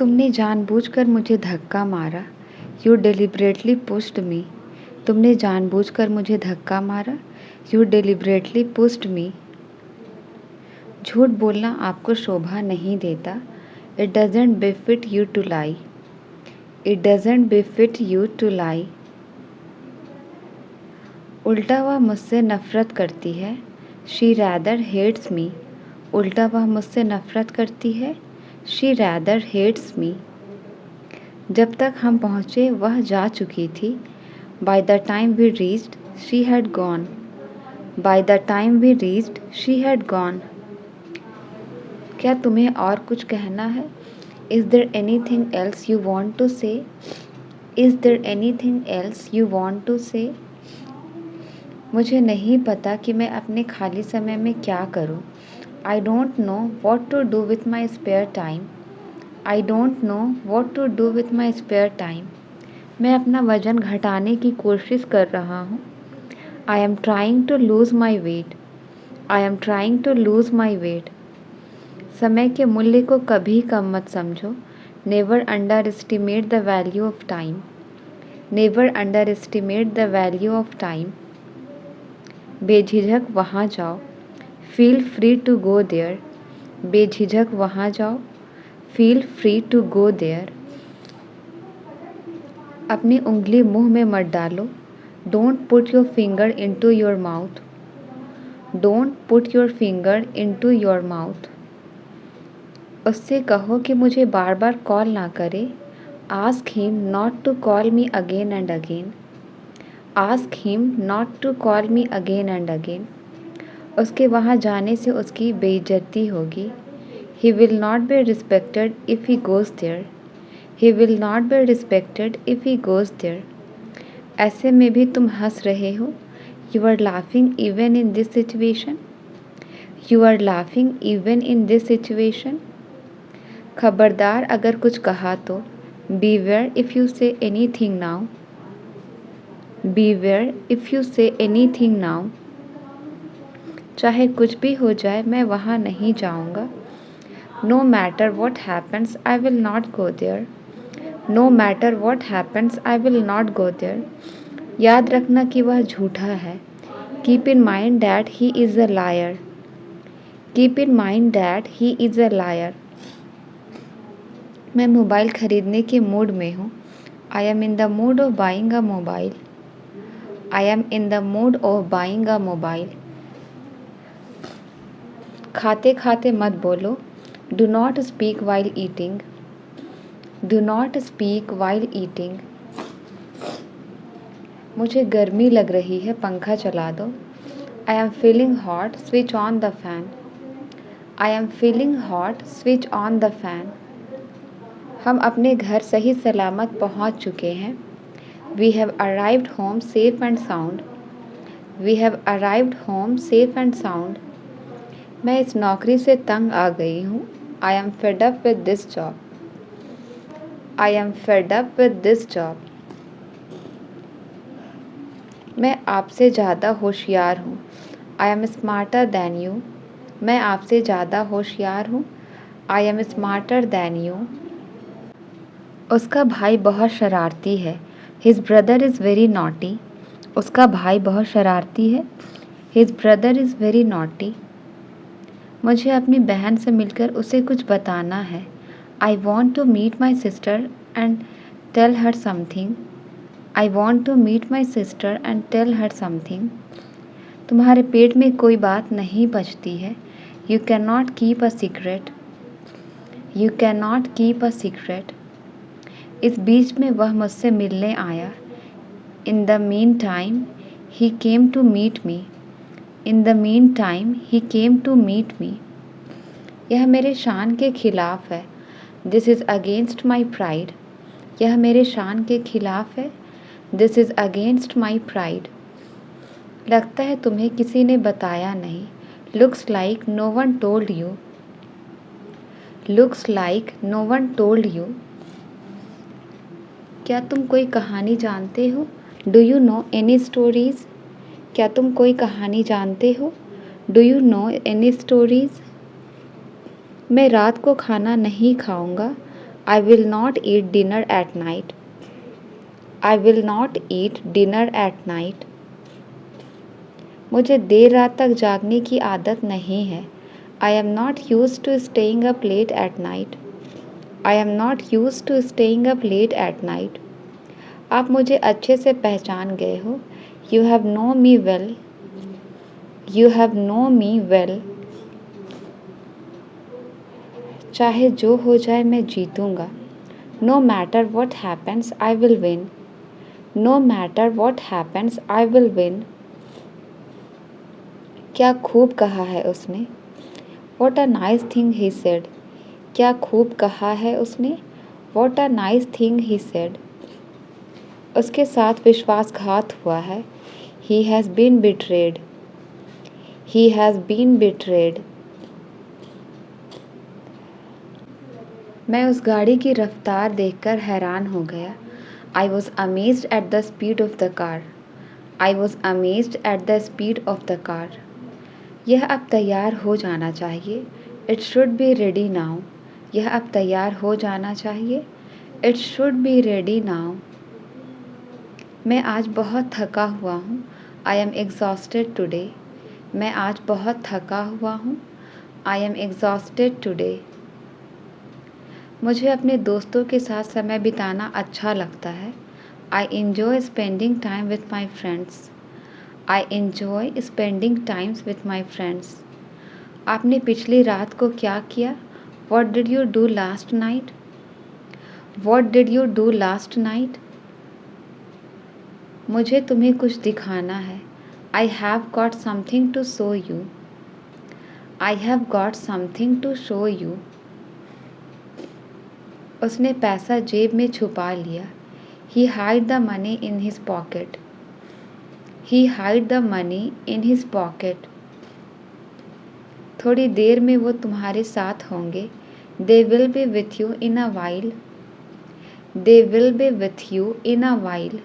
तुमने जानबूझकर मुझे धक्का मारा। You deliberately pushed me. तुमने जानबूझकर मुझे धक्का मारा। You deliberately pushed me. झूठ बोलना आपको शोभा नहीं देता। It doesn't befit you to lie. It doesn't befit you to lie. उल्टा वह मुझसे नफ़रत करती है। She rather hates me. उल्टा वह मुझसे नफ़रत करती है। She rather hates me. जब तक हम पहुँचे वह जा चुकी थी। By the time we reached she had gone. By the time we reached she had gone. क्या तुम्हें और कुछ कहना है? Is there anything else you want to say? Is there anything else you want to say? मुझे नहीं पता कि मैं अपने खाली समय में क्या करूं। I don't know what to do with my spare time. I don't know what to do with my spare time. मैं अपना वज़न घटाने की कोशिश कर रहा हूँ। I am trying to lose my weight. I am trying to lose my weight. समय के मूल्य को कभी कम मत समझो। Never underestimate the value of time. Never underestimate the value of time. बेझिझक वहाँ जाओ। Feel free to go there. बेझिझक वहाँ जाओ। Feel free to go there. अपनी उंगली मुंह में मत डालो। Don't put your finger into your mouth. Don't put your finger into your mouth. उससे कहो कि मुझे बार बार कॉल ना करे। Ask him not to call me again and again. Ask him not to call me again and again. उसके वहाँ जाने से उसकी बेइज्जती होगी। He will not be respected if he goes there. He will not be respected if he goes there. ऐसे में भी तुम हंस रहे हो। You are laughing even in this situation. You are laughing even in this situation. खबरदार अगर कुछ कहा तो Beware if you say anything now. Beware if you say anything now. चाहे कुछ भी हो जाए मैं वहाँ नहीं जाऊँगा। No matter what happens, I will not go there. No matter what happens, I will not go there. याद रखना कि वह झूठा है। Keep in mind that he is a liar. Keep in mind that he is a liar. मैं mobile ख़रीदने के mood में हूँ। I am in the mood of buying a mobile. I am in the mood of buying a mobile. खाते खाते मत बोलो। Do not speak while eating. Do not speak while eating. मुझे गर्मी लग रही है, पंखा चला दो। I am feeling hot, switch on the fan. I am feeling hot, switch on the fan. हम अपने घर सही सलामत पहुंच चुके हैं। We have arrived home safe and sound. We have arrived home safe and sound. मैं इस नौकरी से तंग आ गई हूँ। I am fed up with this job. I am fed up with this job. मैं आपसे ज़्यादा होशियार हूँ। I am smarter than you. मैं आपसे ज़्यादा होशियार हूँ। I am smarter than you. उसका भाई बहुत शरारती है। His brother is very naughty. उसका भाई बहुत शरारती है। His brother is very naughty. मुझे अपनी बहन से मिलकर उसे कुछ बताना है। I want to meet my sister and tell her something. I want to meet my sister and tell her something. तुम्हारे पेट में कोई बात नहीं पचती है। You cannot keep a secret. You cannot keep a secret. इस बीच में वह मुझसे मिलने आया। In the meantime, he came to meet me. In the meantime, he came to meet me. यह मेरे शान के खिलाफ है। This is against my pride. यह मेरे शान के खिलाफ है। This is against my pride. लगता है तुम्हें किसी ने बताया नहीं। Looks like no one told you. Looks like no one told you. क्या तुम कोई कहानी जानते हो? Do you know any stories? क्या तुम कोई कहानी जानते हो? Do you know any stories? मैं रात को खाना नहीं खाऊंगा। I will not eat dinner at night. I will not eat dinner at night. मुझे देर रात तक जागने की आदत नहीं है. I am not used to staying up late at night. I am not used to staying up late at night. आप मुझे अच्छे से पहचान गए हो. You have known me well. You have known me well. चाहे जो हो जाए मैं जीतूंगा. No matter what happens, I will win. No matter what happens, I will win. क्या खूब कहा है उसने. What a nice thing he said. क्या खूब कहा है उसने. What a nice thing he said. उसके साथ विश्वासघात हुआ है. He has been betrayed. He has been betrayed. मैं उस गाड़ी की रफ्तार देखकर हैरान हो गया. I was amazed at the speed of the car. I was amazed at the speed of the car. यह अब तैयार हो जाना चाहिए. It should be ready now. यह अब तैयार हो जाना चाहिए. It should be ready now. मैं आज बहुत थका हुआ हूँ. I am exhausted today. मैं आज बहुत थका हुआ हूँ. I am exhausted today. मुझे अपने दोस्तों के साथ समय बिताना अच्छा लगता है. I enjoy spending time with my friends. I enjoy spending times with my friends. आपने पिछली रात को क्या किया? What did you do last night? What did you do last night? मुझे तुम्हें कुछ दिखाना है. I have got something to show you. I have got something to show you. उसने पैसा जेब में छुपा लिया. He hid the money in his pocket. He hid the money in his pocket. थोड़ी देर में वो तुम्हारे साथ होंगे. They will be with you in a while. They will be with you in a while.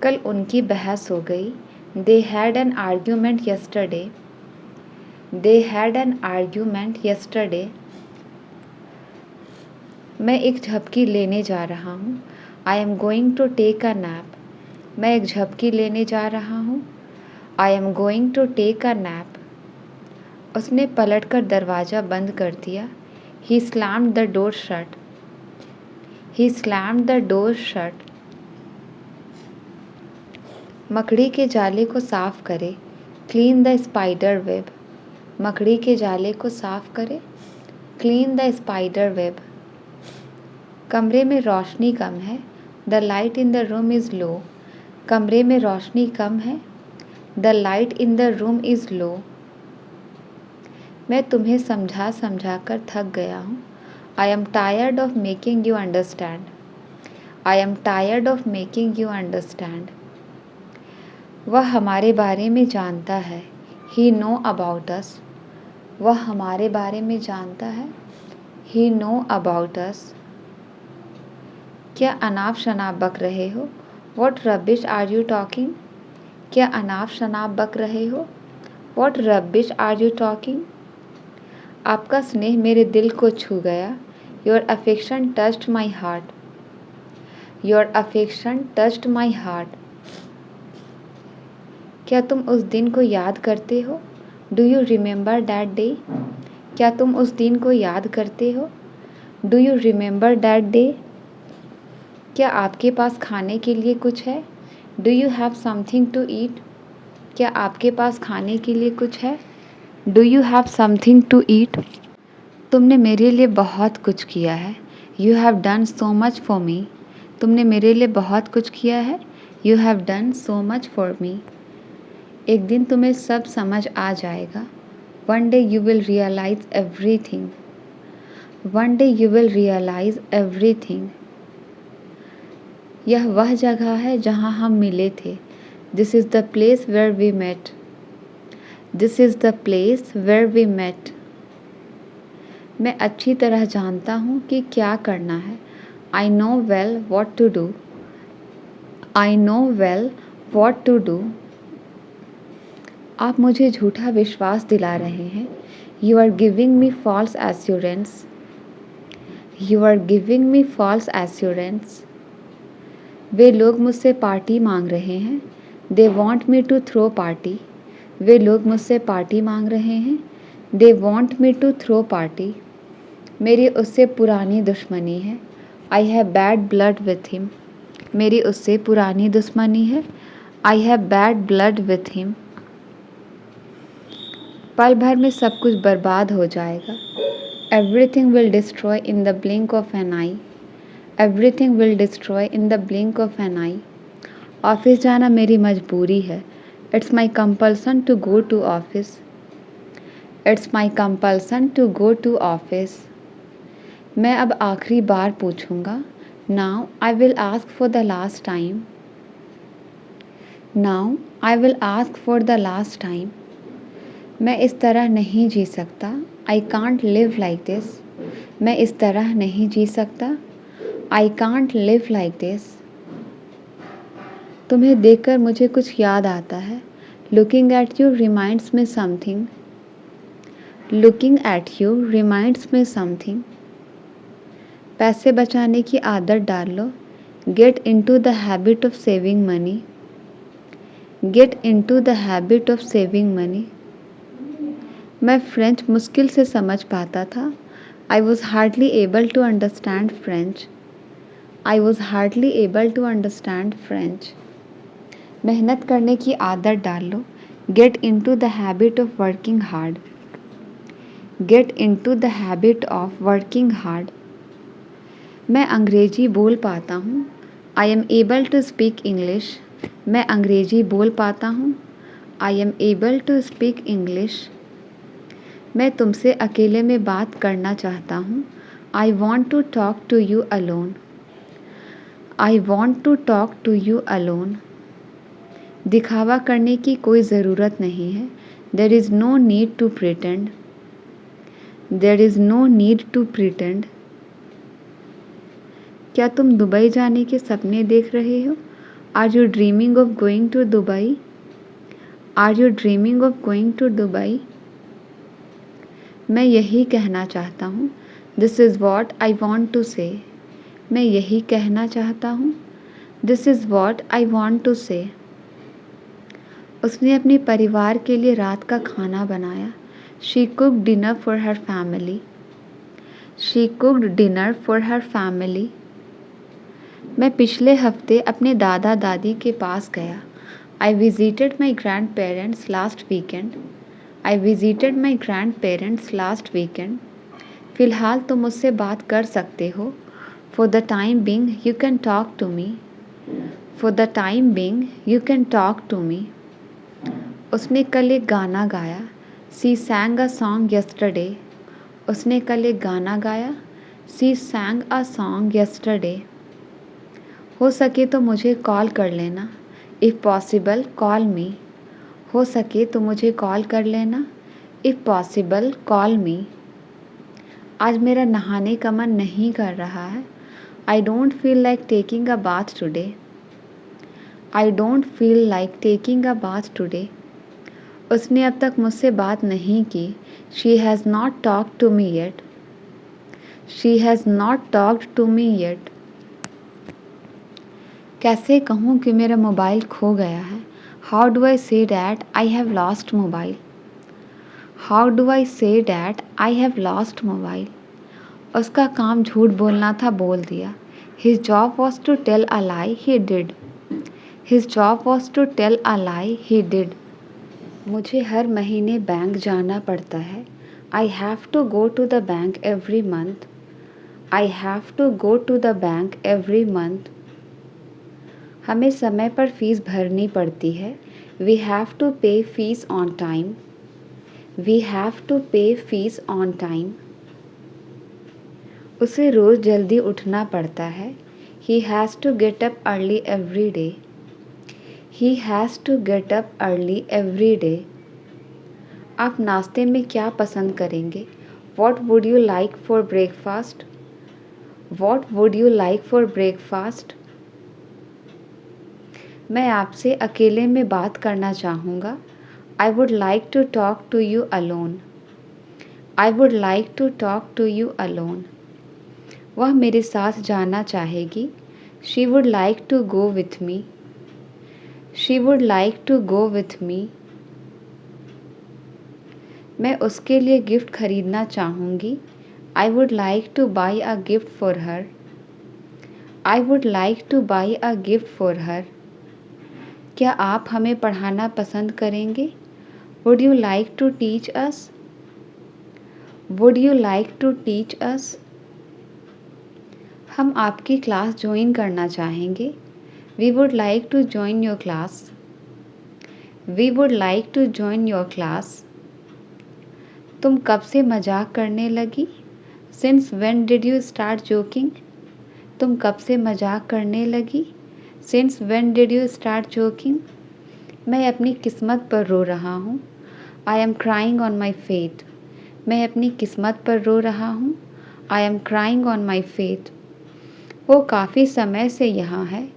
कल उनकी बहस हो गई. They had an argument yesterday. They had an argument yesterday. मैं एक झपकी लेने जा रहा हूँ. I am going to take a nap. मैं एक झपकी लेने जा रहा हूँ. I am going to take a nap. उसने पलटकर दरवाज़ा बंद कर दिया. He slammed the door shut. He slammed the door shut. मकड़ी के जाले को साफ करे. Clean the spider web. मकड़ी के जाले को साफ करे. Clean the spider web. कमरे में रोशनी कम है. The light in the room is low. कमरे में रोशनी कम है. The light in the room is low. मैं तुम्हें समझा कर थक गया हूँ. I am tired of making you understand. I am tired of making you understand. वह हमारे बारे में जानता है. He know about us. वह हमारे बारे में जानता है. He know about us. क्या अनाप शनाप बक रहे हो? What rubbish are you talking? क्या अनाप शनाप बक रहे हो? What rubbish are you talking? आपका स्नेह मेरे दिल को छू गया. Your affection touched my heart. Your affection touched my heart. क्या तुम उस दिन को याद करते हो? Do you remember that day? क्या तुम उस दिन को याद करते हो? Do you remember that day? क्या आपके पास खाने के लिए कुछ है? Do you have something to eat? क्या आपके पास खाने के लिए कुछ है? Do you have something to eat? तुमने मेरे लिए बहुत कुछ किया है. You have done so much for me. तुमने मेरे लिए बहुत कुछ किया है. You have done so much for me. एक दिन तुम्हें सब समझ आ जाएगा. One day you will realize everything. One day you will realize everything. यह वह जगह है जहाँ हम मिले थे. This is the place where we met. This is the place where we met. मैं अच्छी तरह जानता हूँ कि क्या करना है. I know well what to do. I know well what to do. आप मुझे झूठा विश्वास दिला रहे हैं. You are giving me false assurance. You are giving me false assurance. वे लोग मुझसे पार्टी मांग रहे हैं. They want me to throw party. वे लोग मुझसे पार्टी मांग रहे हैं. They want me to throw party. मेरी उससे पुरानी दुश्मनी है. I have bad blood with him. मेरी उससे पुरानी दुश्मनी है. I have bad blood with him. पल भर में सब कुछ बर्बाद हो जाएगा. Everything will destroy in the blink of an eye. Everything will destroy in the blink of an eye. Office जाना मेरी मजबूरी है. It's my compulsion to go to office. It's my compulsion to go to office. मैं अब आखिरी बार पूछूंगा. Now I will ask for the last time. Now I will ask for the last time. मैं इस तरह नहीं जी सकता. I can't live like this. मैं इस तरह नहीं जी सकता. I can't live like this. तुम्हें देखकर मुझे कुछ याद आता है. Looking at you reminds me something. Looking at you reminds me something. पैसे बचाने की आदत डाल लो. Get into the habit of saving money. Get into the habit of saving money. मैं फ्रेंच मुश्किल से समझ पाता था. I was hardly able to understand French. I was hardly able to understand French. मेहनत करने की आदत डाल लो. Get into the habit of working hard. Get into the habit of working hard. मैं अंग्रेजी बोल पाता हूँ. I am able to speak English. मैं अंग्रेजी बोल पाता हूँ. I am able to speak English. मैं तुमसे अकेले में बात करना चाहता हूँ. I want to talk to you alone. I want to talk to you alone. दिखावा करने की कोई ज़रूरत नहीं है. There is no need to pretend. There is no need to pretend. क्या तुम दुबई जाने के सपने देख रहे हो? Are you dreaming of going to Dubai? Are you dreaming of going to Dubai? मैं यही कहना चाहता हूँ. This is what I want to say. मैं यही कहना चाहता हूँ. This is what I want to say. उसने अपने परिवार के लिए रात का खाना बनाया. She cooked dinner for her family. She cooked dinner for her family. मैं पिछले हफ्ते अपने दादा दादी के पास गया. I visited my grandparents last weekend. I visited my grandparents last weekend. फ़िलहाल तुम मुझसे बात कर सकते हो. For the time being you can talk to me. For the time being you can talk to me. उसने कल एक गाना गाया. She sang a song yesterday. उसने कल एक गाना गाया. She sang a song yesterday. हो सके तो मुझे कॉल कर लेना. If possible call me. हो सके तो मुझे कॉल कर लेना. If possible call me. आज मेरा नहाने का मन नहीं कर रहा है. I don't feel like taking a bath today. I don't feel like taking a bath today. उसने अब तक मुझसे बात नहीं की. She has not talked to me yet. She has not talked to me yet. कैसे कहूँ कि मेरा मोबाइल खो गया है. How do I say that I have lost mobile? How do I say that I have lost mobile? उसका काम झूठ बोलना था, बोल दिया. His job was to tell a lie, he did. His job was to tell a lie, he did. मुझे हर महीने bank जाना पड़ता है. I have to go to the bank every month. I have to go to the bank every month. हमें समय पर fees भरनी पड़ती है. We have to pay fees on time. We have to pay fees on time. उसे रोज़ जल्दी उठना पड़ता है. He has to get up early every day. He has to get up early every day. आप नाश्ते में क्या पसंद करेंगे? What would you like for breakfast? What would you like for breakfast? मैं आपसे अकेले में बात करना चाहूँगा. I would like to talk to you alone. I would like to talk to you alone. वह मेरे साथ जाना चाहेगी। She would like to go with me. She would like to go with me. मैं उसके लिए गिफ्ट खरीदना चाहूँगी। I would like to buy a gift for her. I would like to buy a gift for her. क्या आप हमें पढ़ाना पसंद करेंगे? Would you like to teach us? Would you like to teach us? हम आपकी क्लास ज्वाइन करना चाहेंगे। We would like to join your class. We would like to join your class. तुम कब से मजाक करने लगी? Since when did you start joking? तुम कब से मजाक करने लगी? Since when did you start joking? मैं अपनी किस्मत पर रो रहा हूँ। I am crying on my fate. मैं अपनी किस्मत पर रो रहा हूँ। I am crying on my fate. वो काफ़ी समय से यहाँ है।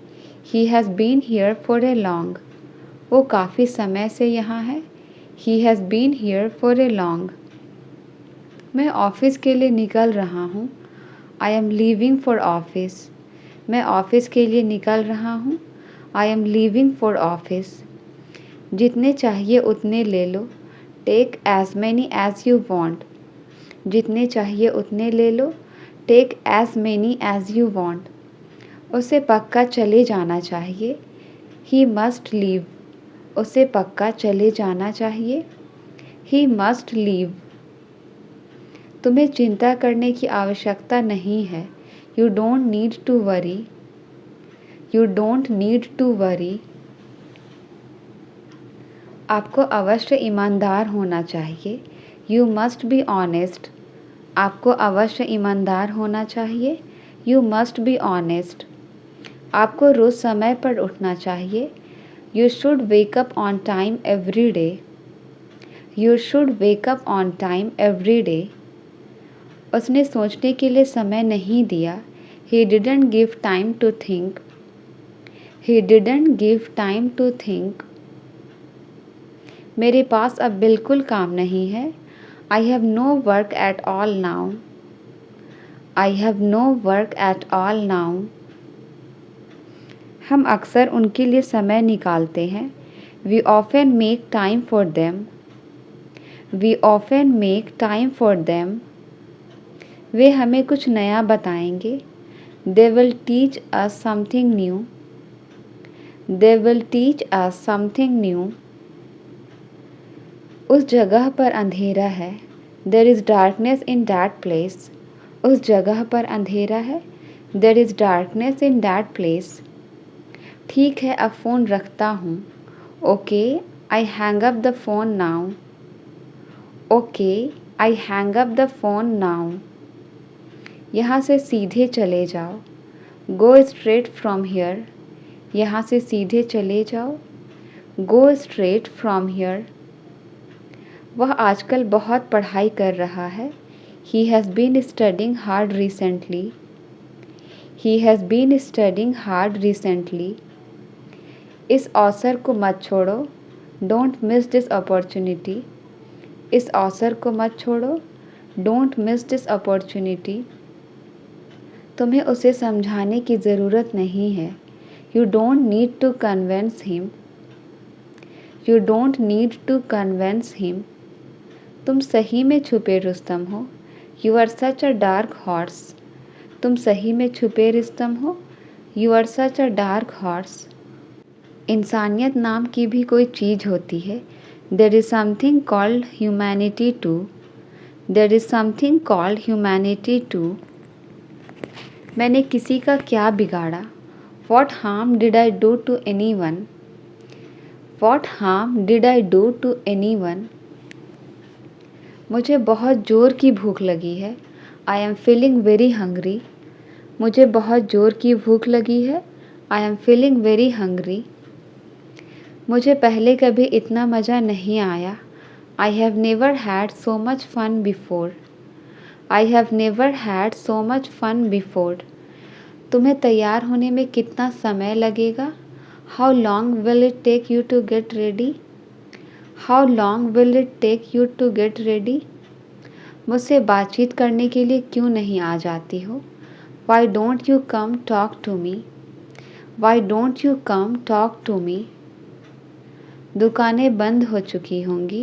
He has been here for a long. वो काफ़ी समय से यहाँ है। He has been here for a long. मैं ऑफ़िस के लिए निकल रहा हूँ। I am leaving for office. मैं ऑफ़िस के लिए निकल रहा हूँ। I am leaving for office. जितने चाहिए उतने ले लो। Take as many as you want. जितने चाहिए उतने ले लो। Take as many as you want. उसे पक्का चले जाना चाहिए। He must leave. उसे पक्का चले जाना चाहिए। He must leave. तुम्हें चिंता करने की आवश्यकता नहीं है। You don't need to worry. You don't need to worry. आपको अवश्य ईमानदार होना चाहिए। You must be honest. आपको अवश्य ईमानदार होना चाहिए। You must be honest. आपको रोज़ समय पर उठना चाहिए। You should wake up on time every day. You should wake up on time every day. उसने सोचने के लिए समय नहीं दिया। He didn't give time to think. He didn't give time to think. मेरे पास अब बिल्कुल काम नहीं है। I have no work at all now. I have no work at all now. हम अक्सर उनके लिए समय निकालते हैं। We often make time for them. We often make time for them. वे हमें कुछ नया बताएंगे। They will teach us something new. They will teach us something new. उस जगह पर अंधेरा है। There is darkness in that place. उस जगह पर अंधेरा है। There is darkness in that place. ठीक है, अब फ़ोन रखता हूँ। Okay, I hang up the phone now. Okay, I hang up the phone now. यहाँ से सीधे चले जाओ। Go straight from here. यहाँ से सीधे चले जाओ। Go straight from here. वह आजकल बहुत पढ़ाई कर रहा है। He has been studying hard recently. He has been studying hard recently. इस अवसर को मत छोड़ो। Don't miss this opportunity. इस अवसर को मत छोड़ो। Don't miss this opportunity. तुम्हें उसे समझाने की ज़रूरत नहीं है। You don't need to convince him. You don't need to convince him. तुम सही में छुपे रुस्तम हो। You are such a dark horse. तुम सही में छुपे रुस्तम हो। You are such a dark horse. इंसानियत नाम की भी कोई चीज़ होती है। There is something called humanity too. There is something called humanity too. मैंने किसी का क्या बिगाड़ा? What harm did I do to anyone? What harm did I do to anyone? मुझे बहुत ज़ोर की भूख लगी है। I am feeling very hungry. मुझे बहुत ज़ोर की भूख लगी है। I am feeling very hungry. मुझे पहले कभी इतना मज़ा नहीं आया। I have never had so much fun before. I have never had so much fun before. तुम्हें तैयार होने में कितना समय लगेगा? How long will it take you to get ready? How long will it take you to get ready? मुझसे बातचीत करने के लिए क्यों नहीं आ जाती हो? Why don't you come talk to me? Why don't you come talk to me? दुकानें बंद हो चुकी होंगी.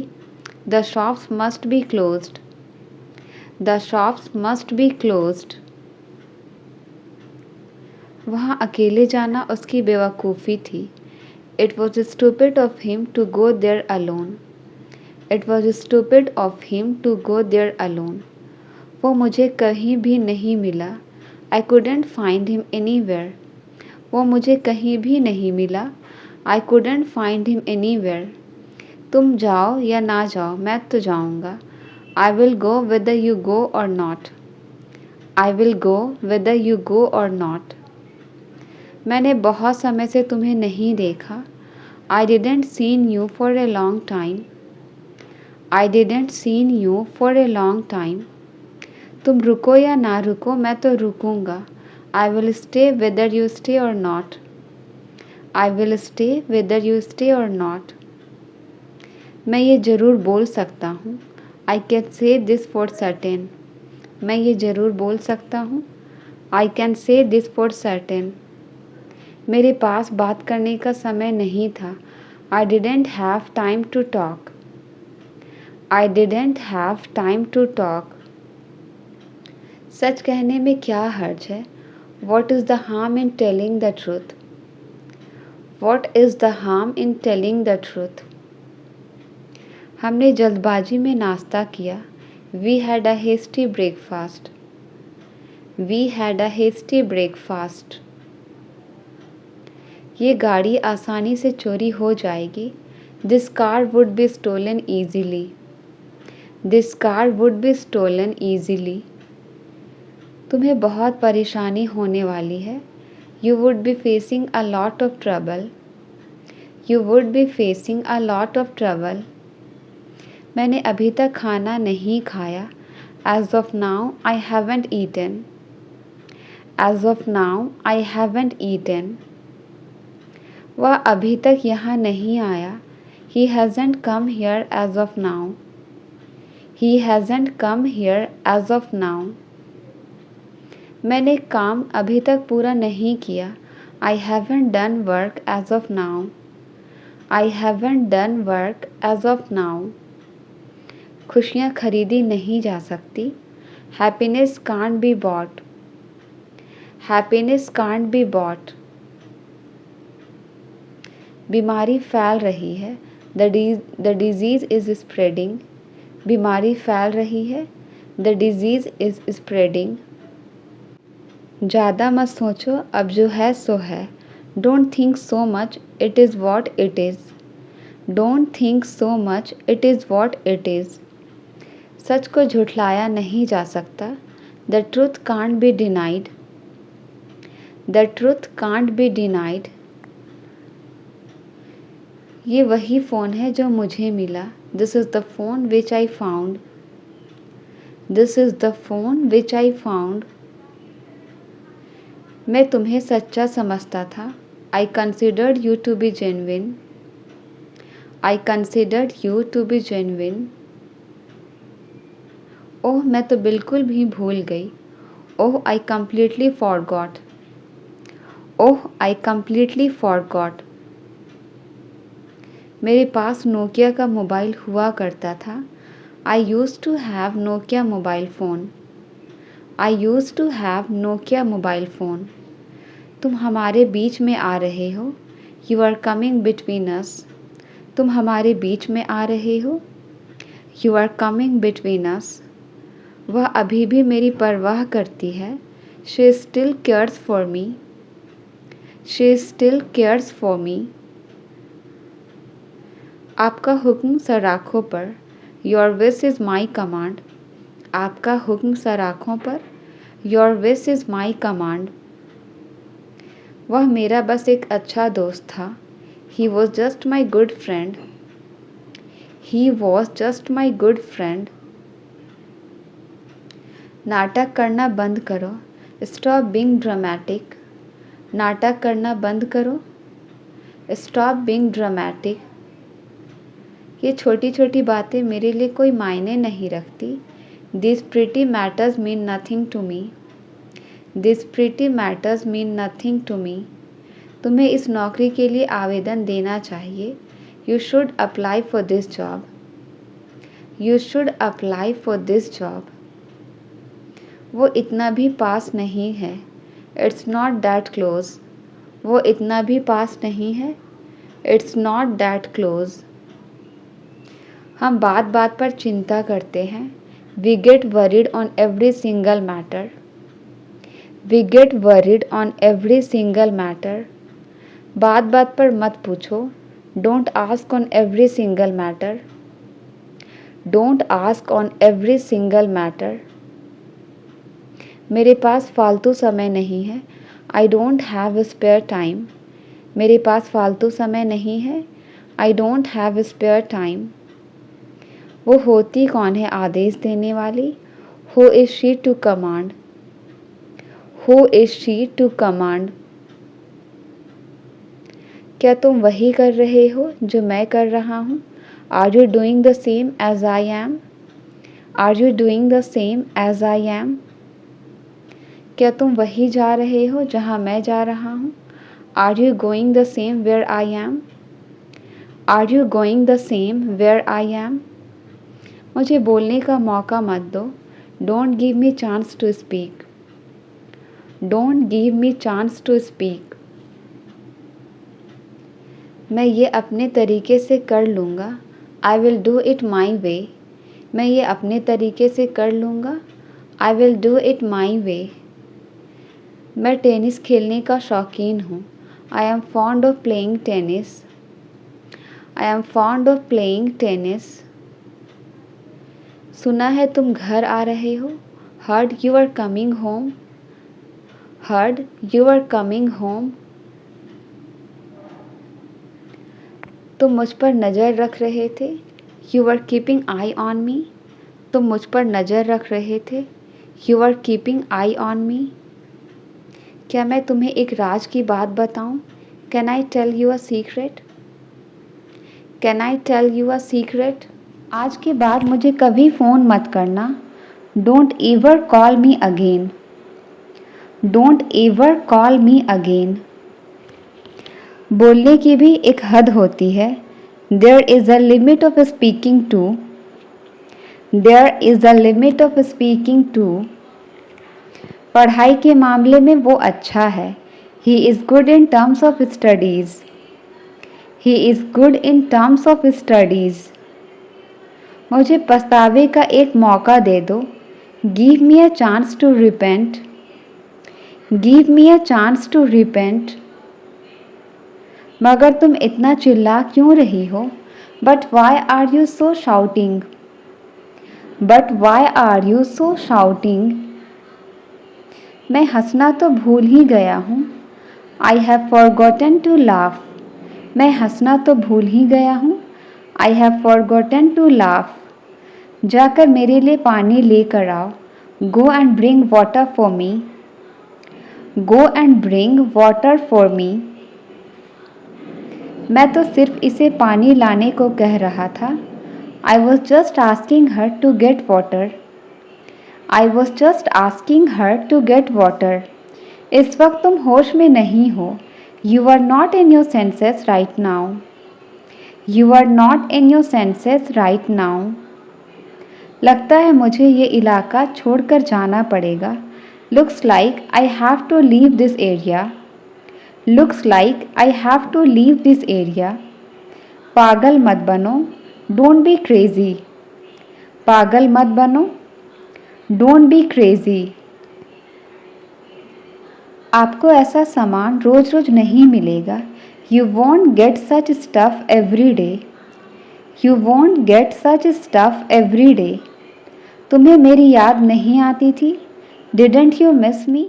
The shops must be closed. The shops must be closed. वहाँ अकेले जाना उसकी बेवकूफ़ी थी. It was stupid of him to go there alone. It was stupid of him to go there alone. वो मुझे कहीं भी नहीं मिला. I couldn't find him anywhere. वो मुझे कहीं भी नहीं मिला. I couldn't find him anywhere. तुम जाओ या ना जाओ मैं तो जाऊँगा. I will go whether you go or not. I will go whether you go or not. मैंने बहुत समय से तुम्हें नहीं देखा. I didn't seen you for a long time. I didn't seen you for a long time. तुम रुको या ना रुको मैं तो रुकूंगा. I will stay whether you stay or not. I will stay whether you stay or not. मैं ये ज़रूर बोल सकता हूँ. I can say this for certain. मैं ये ज़रूर बोल सकता हूँ. I can say this for certain. मेरे पास बात करने का समय नहीं था. I didn't have time to talk. I didn't have time to talk. सच कहने में क्या हर्ज है? What is the harm in telling the truth? What is the harm in telling the truth? हमने जल्दबाजी में नाश्ता किया. We had a hasty breakfast. We had a hasty breakfast. ये गाड़ी आसानी से चोरी हो जाएगी. This car would be stolen easily. This car would be stolen easily. तुम्हें बहुत परेशानी होने वाली है. You would be facing a lot of trouble. You would be facing a lot of trouble. मैंने अभी तक खाना नहीं खाया. As of now, I haven't eaten. As of now, I haven't eaten. वह अभी तक यहाँ नहीं आया. He hasn't come here as of now. He hasn't come here as of now. मैंने काम अभी तक पूरा नहीं किया. I haven't done work as of now. I haven't done work as of now. खुशियाँ खरीदी नहीं जा सकती. Happiness can't be bought. Happiness can't be bought. बीमारी फैल रही है. The disease is spreading. बीमारी फैल रही है. The disease is spreading. ज़्यादा मत सोचो अब जो है सो है. Don't think so much, it is what it is. Don't think so much, it is what it is. सच को झुठलाया नहीं जा सकता. The truth can't be denied. The truth can't be denied. ये वही फ़ोन है जो मुझे मिला. This is the phone which I found. This is the phone which I found. मैं तुम्हें सच्चा समझता था. I considered you to be genuine. I considered you to be genuine. ओह मैं तो बिल्कुल भी भूल गई. ओह I completely forgot. Oh I completely forgot. मेरे पास नोकिया का मोबाइल हुआ करता था. I used to have Nokia mobile phone. I used to have Nokia mobile phone. तुम हमारे बीच में आ रहे हो. You are coming between us. तुम हमारे बीच में आ रहे हो. You are coming between us. वह अभी भी मेरी परवाह करती है. She still cares for me. She still cares for me. आपका हुक्म सर आँखों पर. Your wish is my command. आपका हुक्म सर आँखों पर. Your wish is my command. वह मेरा बस एक अच्छा दोस्त था. He was just my good friend. He was just my good friend. नाटक करना बंद करो. Stop being dramatic. नाटक करना बंद करो. Stop being dramatic. ये छोटी छोटी बातें मेरे लिए कोई मायने नहीं रखती. These pretty matters mean nothing to me. This pretty matters mean nothing to me. तुम्हें इस नौकरी के लिए आवेदन देना चाहिए। You should apply for this job. You should apply for this job. वो इतना भी पास नहीं है। It's not that close. वो इतना भी पास नहीं है। It's not that close. हम बात बात पर चिंता करते हैं। We get worried on every single matter. We get worried on every single matter. बात बात पर मत पूछो। Don't ask on every single matter. Don't ask on every single matter. मेरे पास फालतू समय नहीं है। I don't have spare time. मेरे पास फालतू समय नहीं है। I don't have spare time. वो होती कौन है आदेश देने वाली? Who is she to command? Who is she to command? क्या तुम वही कर रहे हो जो मैं कर रहा हूँ? Are you doing the same as I am? Are you doing the same as I am? क्या तुम वही जा रहे हो जहाँ मैं जा रहा हूँ? Are you going the same where I am? Are you going the same where I am? मुझे बोलने का मौका मत दो। Don't give me chance to speak. Don't give me chance to speak. मैं ये अपने तरीके से कर लूँगा। I will do it my way. मैं ये अपने तरीके से कर लूँगा। I will do it my way. मैं टेनिस खेलने का शौकीन हूँ। I am fond of playing tennis. I am fond of playing tennis. सुना है तुम घर आ रहे हो। Heard you are coming home. Heard you are coming home. तुम मुझ पर नज़र रख रहे थे। You are keeping eye on me. तुम मुझ पर नज़र रख रहे थे। You are keeping eye on me. क्या मैं तुम्हें एक राज की बात बताऊं? Can I tell you a secret? Can I tell you a secret? आज के बाद मुझे कभी फ़ोन मत करना। Don't ever call me again. Don't ever call me again. बोलने की भी एक हद होती है। There is a limit of speaking too. There is a limit of speaking too. पढ़ाई के मामले में वो अच्छा है। He is good in terms of studies. He is good in terms of studies. मुझे पछतावे का एक मौका दे दो। Give me a chance to repent. Give me a chance to repent. मगर तुम इतना चिल्ला क्यों रही हो? But why are you so shouting? But why are you so shouting? मैं हंसना तो भूल ही गया हूँ। I have forgotten to laugh. मैं हंसना तो भूल ही गया हूँ। I have forgotten to laugh. जाकर मेरे लिए पानी लेकर आओ। Go and bring water for me. Go and bring water for मी। मैं तो सिर्फ इसे पानी लाने को कह रहा था। I was just asking her to get water. I was just asking her to get water. इस वक्त तुम होश में नहीं हो। You are not in your senses right now. You are not in your senses right now. लगता है मुझे ये इलाका छोड़कर जाना पड़ेगा। Looks like I have to leave this area. Looks like I have to leave this area. पागल मत बनो। Don't be crazy. पागल मत बनो। Don't be crazy. आपको ऐसा सामान रोज रोज नहीं मिलेगा। You want get such stuff every day. You want get such stuff every day. तुम्हें मेरी याद नहीं आती थी? Didn't you miss me?